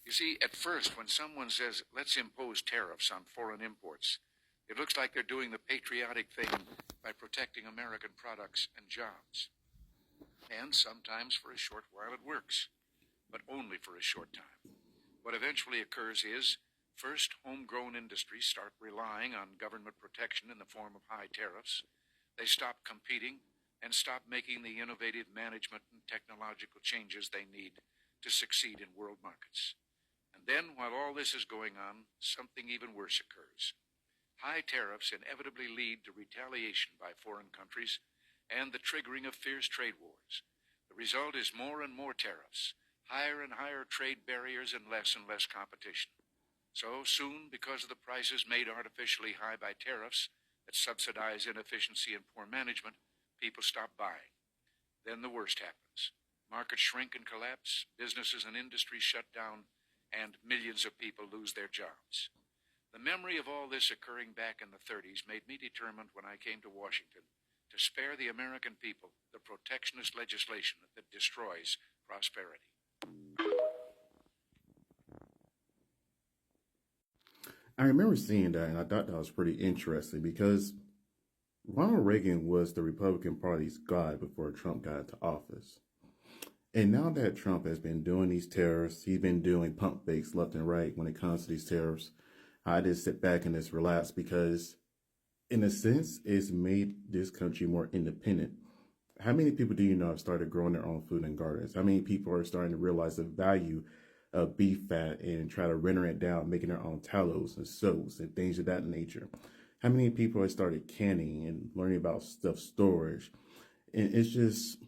You see, at first, when someone says, let's impose tariffs on foreign imports, it looks like they're doing the patriotic thing by protecting American products and jobs. And sometimes for a short while it works, but only for a short time. What eventually occurs is, first, homegrown industries start relying on government protection in the form of high tariffs. They stop competing and stop making the innovative management and technological changes they need to succeed in world markets. And then, while all this is going on, something even worse occurs. High tariffs inevitably lead to retaliation by foreign countries and the triggering of fierce trade wars. The result is more and more tariffs, higher and higher trade barriers, and less competition. So soon, because of the prices made artificially high by tariffs that subsidize inefficiency and poor management, people stop buying. Then the worst happens. Markets shrink and collapse, businesses and industries shut down, and millions of people lose their jobs. The memory of all this occurring back in the 30s made me determined when I came to Washington to spare the American people the protectionist legislation that destroys prosperity. I remember seeing that, and I thought that was pretty interesting because Ronald Reagan was the Republican Party's god before Trump got into office. And now that Trump has been doing these tariffs, he's been doing pump fakes left and right when it comes to these tariffs. I just sit back and just relax because, in a sense, it's made this country more independent. How many people do you know have started growing their own food and gardens? How many people are starting to realize the value of beef fat and try to render it down, making their own tallows and soaps and things of that nature? How many people have started canning and learning about stuff storage? And it's just,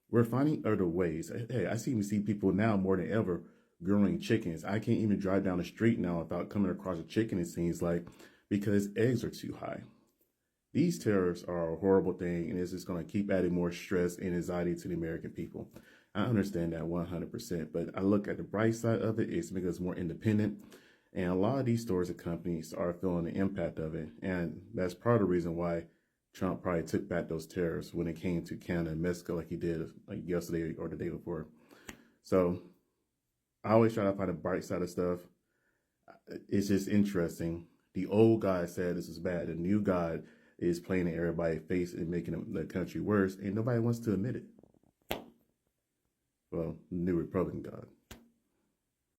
we're finding other ways. Hey, I even see people now more than ever growing chickens. I can't even drive down the street now without coming across a chicken, it seems like, because eggs are too high. These tariffs are a horrible thing, and it's just going to keep adding more stress and anxiety to the American people. I understand that 100%, but I look at the bright side of it. It's making us more independent, and a lot of these stores and companies are feeling the impact of it, and that's part of the reason why Trump probably took back those tariffs when it came to Canada and Mexico like he did like yesterday or the day before. So I always try to find the bright side of stuff. It's just interesting. The old guy said this is bad. The new guy is playing in everybody's face and making the country worse, and nobody wants to admit it. Well, the new Republican God.